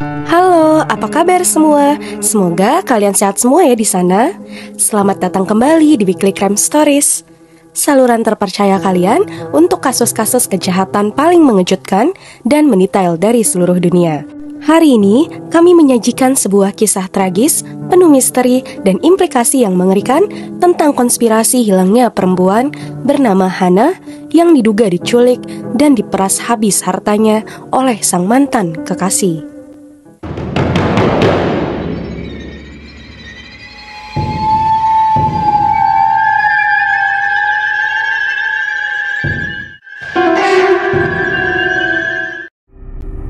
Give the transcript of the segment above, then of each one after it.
Halo, apa kabar semua? Semoga kalian sehat semua ya di sana. Selamat datang kembali di Weekly Crime Stories, saluran terpercaya kalian untuk kasus-kasus kejahatan paling mengejutkan dan mendetail dari seluruh dunia. Hari ini, kami menyajikan sebuah kisah tragis, penuh misteri dan implikasi yang mengerikan tentang konspirasi hilangnya perempuan bernama Hannah yang diduga diculik dan diperas habis hartanya oleh sang mantan kekasih.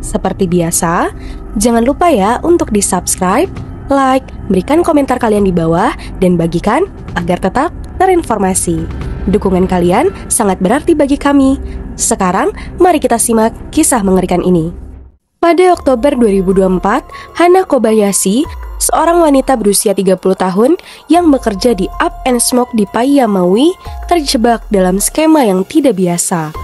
Seperti biasa, jangan lupa ya untuk di-subscribe, like, berikan komentar kalian di bawah, dan bagikan agar tetap terinformasi. Dukungan kalian sangat berarti bagi kami. Sekarang, mari kita simak kisah mengerikan ini. Pada Oktober 2024, Hannah Kobayashi, seorang wanita berusia 30 tahun yang bekerja di Up and Smoke di Paia, Maui, terjebak dalam skema yang tidak biasa.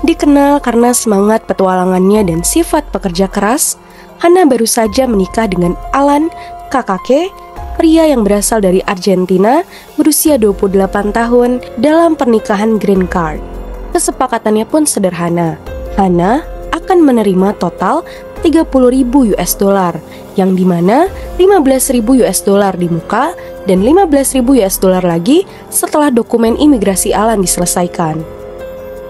Dikenal karena semangat petualangannya dan sifat pekerja keras, Hannah baru saja menikah dengan Alan Kakake, pria yang berasal dari Argentina, berusia 28 tahun dalam pernikahan green card. Kesepakatannya pun sederhana. Hannah akan menerima total 30.000 US dollar, yang dimana 15.000 US dollar di muka dan 15.000 US dollar lagi setelah dokumen imigrasi Alan diselesaikan.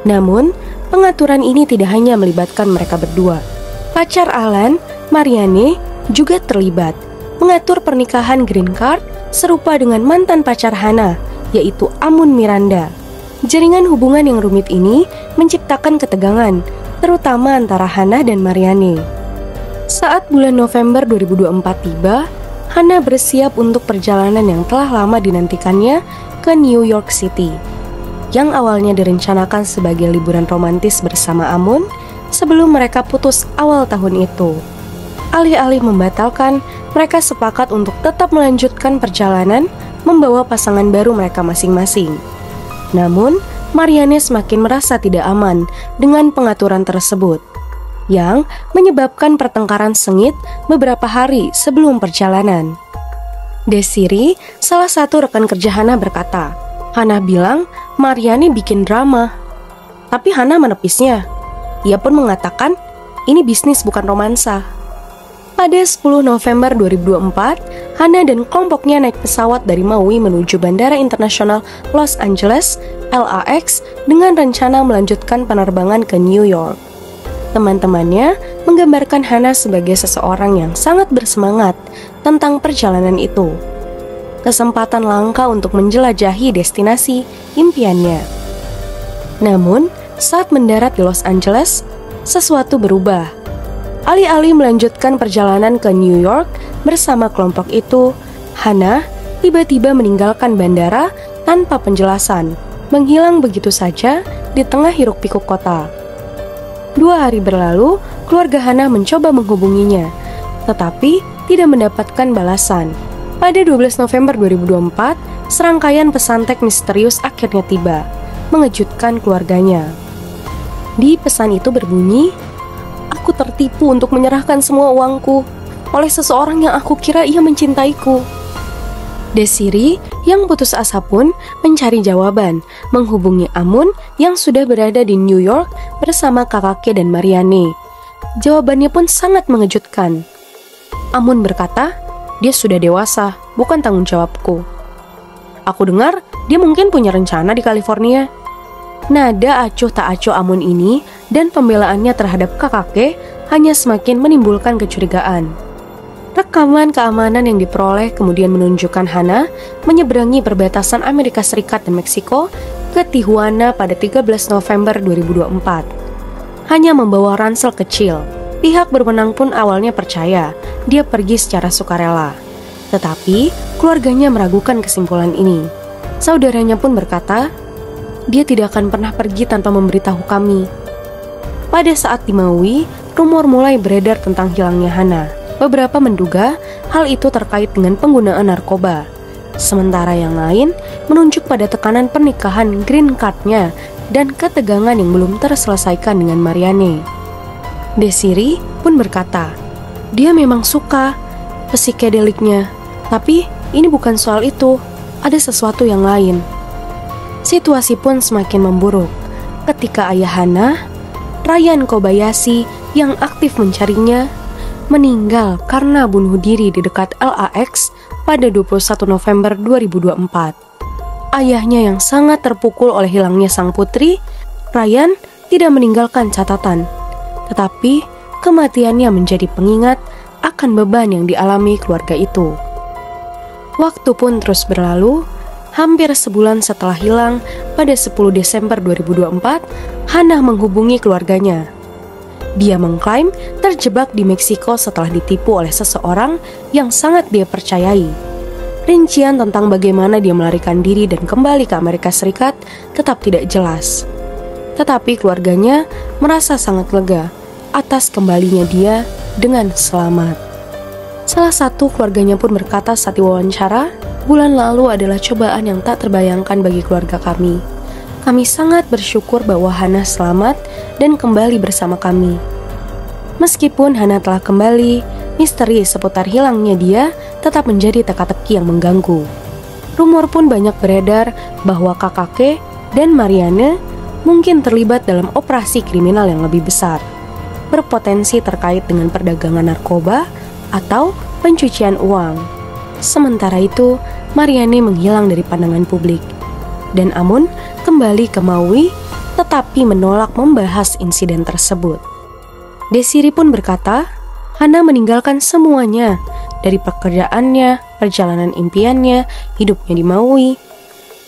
Namun, pengaturan ini tidak hanya melibatkan mereka berdua. Pacar Alan, Marianne, juga terlibat, mengatur pernikahan green card serupa dengan mantan pacar Hannah, yaitu Amun Miranda. Jaringan hubungan yang rumit ini menciptakan ketegangan, terutama antara Hannah dan Marianne. Saat bulan November 2024 tiba, Hannah bersiap untuk perjalanan yang telah lama dinantikannya ke New York City, yang awalnya direncanakan sebagai liburan romantis bersama Amun sebelum mereka putus awal tahun itu. Alih-alih membatalkan, mereka sepakat untuk tetap melanjutkan perjalanan membawa pasangan baru mereka masing-masing. Namun, Marianne semakin merasa tidak aman dengan pengaturan tersebut, yang menyebabkan pertengkaran sengit beberapa hari sebelum perjalanan. Desiree, salah satu rekan kerja Hannah, berkata, Hannah bilang Marianne bikin drama, tapi Hannah menepisnya. Ia pun mengatakan, ini bisnis bukan romansa. Pada 10 November 2024, Hannah dan kelompoknya naik pesawat dari Maui menuju Bandara Internasional Los Angeles, LAX, dengan rencana melanjutkan penerbangan ke New York. Teman-temannya menggambarkan Hannah sebagai seseorang yang sangat bersemangat tentang perjalanan itu. Kesempatan langka untuk menjelajahi destinasi impiannya. Namun, saat mendarat di Los Angeles, sesuatu berubah. Alih-alih melanjutkan perjalanan ke New York bersama kelompok itu, Hannah tiba-tiba meninggalkan bandara tanpa penjelasan, menghilang begitu saja di tengah hiruk-pikuk kota. 2 hari berlalu, keluarga Hannah mencoba menghubunginya, tetapi tidak mendapatkan balasan. Pada 12 November 2024, serangkaian pesan teks misterius akhirnya tiba, mengejutkan keluarganya. Di pesan itu berbunyi, "Aku tertipu untuk menyerahkan semua uangku oleh seseorang yang aku kira ia mencintaiku." Desiree yang putus asa pun mencari jawaban, menghubungi Amun yang sudah berada di New York bersama kakaknya dan Marianne. Jawabannya pun sangat mengejutkan. Amun berkata, dia sudah dewasa, bukan tanggung jawabku. Aku dengar dia mungkin punya rencana di California. Nada acuh tak acuh Amun ini dan pembelaannya terhadap kakaknya hanya semakin menimbulkan kecurigaan. Rekaman keamanan yang diperoleh kemudian menunjukkan Hannah menyeberangi perbatasan Amerika Serikat dan Meksiko ke Tijuana pada 13 November 2024. Hanya membawa ransel kecil. Pihak berwenang pun awalnya percaya dia pergi secara sukarela. Tetapi keluarganya meragukan kesimpulan ini. Saudaranya pun berkata, dia tidak akan pernah pergi tanpa memberitahu kami. Pada saat di Maui, rumor mulai beredar tentang hilangnya Hannah. Beberapa menduga hal itu terkait dengan penggunaan narkoba. Sementara yang lain menunjuk pada tekanan pernikahan green card-nya dan ketegangan yang belum terselesaikan dengan Marianne. Desiree pun berkata, Dia memang suka psikedeliknya, tapi ini bukan soal itu. Ada sesuatu yang lain. Situasi pun semakin memburuk ketika ayah Hana, Ryan Kobayashi, yang aktif mencarinya, meninggal karena bunuh diri di dekat LAX pada 21 November 2024. Ayahnya yang sangat terpukul oleh hilangnya sang putri, Ryan tidak meninggalkan catatan, tetapi kematiannya menjadi pengingat akan beban yang dialami keluarga itu. Waktu pun terus berlalu. Hampir sebulan setelah hilang, pada 10 Desember 2024, Hana menghubungi keluarganya. Dia mengklaim terjebak di Meksiko setelah ditipu oleh seseorang yang sangat dia percayai. Rincian tentang bagaimana dia melarikan diri dan kembali ke Amerika Serikat tetap tidak jelas. Tetapi keluarganya merasa sangat lega atas kembalinya dia dengan selamat. Salah satu keluarganya pun berkata saat diwawancara, "Bulan lalu adalah cobaan yang tak terbayangkan bagi keluarga kami. Kami sangat bersyukur bahwa Hana selamat dan kembali bersama kami." Meskipun Hana telah kembali, misteri seputar hilangnya dia tetap menjadi teka-teki yang mengganggu. Rumor pun banyak beredar bahwa kakake dan Marianne mungkin terlibat dalam operasi kriminal yang lebih besar, berpotensi terkait dengan perdagangan narkoba atau pencucian uang. Sementara itu, Marianne menghilang dari pandangan publik, dan Amun kembali ke Maui tetapi menolak membahas insiden tersebut. Desiree pun berkata, Hana meninggalkan semuanya, dari pekerjaannya, perjalanan impiannya, hidupnya di Maui.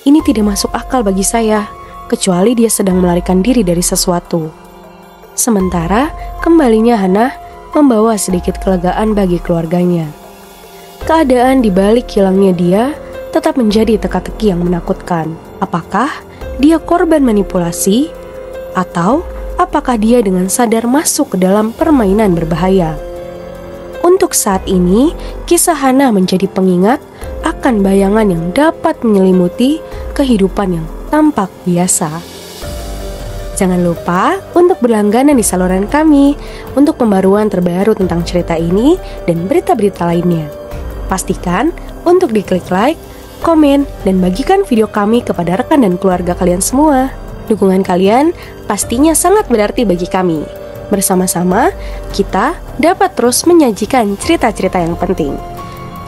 Ini tidak masuk akal bagi saya, kecuali dia sedang melarikan diri dari sesuatu. Sementara kembalinya Hana membawa sedikit kelegaan bagi keluarganya. Keadaan di balik hilangnya dia tetap menjadi teka-teki yang menakutkan. Apakah dia korban manipulasi? Atau apakah dia dengan sadar masuk ke dalam permainan berbahaya? Untuk saat ini, kisah Hana menjadi pengingat akan bayangan yang dapat menyelimuti kehidupan yang tampak biasa. Jangan lupa untuk berlangganan di saluran kami untuk pembaruan terbaru tentang cerita ini dan berita-berita lainnya. Pastikan untuk diklik like, komen, dan bagikan video kami kepada rekan dan keluarga kalian semua. Dukungan kalian pastinya sangat berarti bagi kami. Bersama-sama, kita dapat terus menyajikan cerita-cerita yang penting.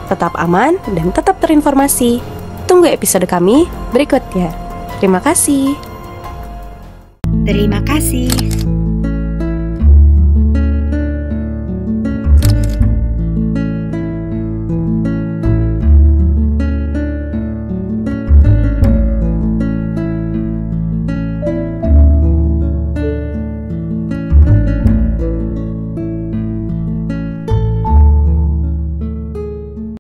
Tetap aman dan tetap terinformasi. Tunggu episode kami berikutnya. Terima kasih. Terima kasih.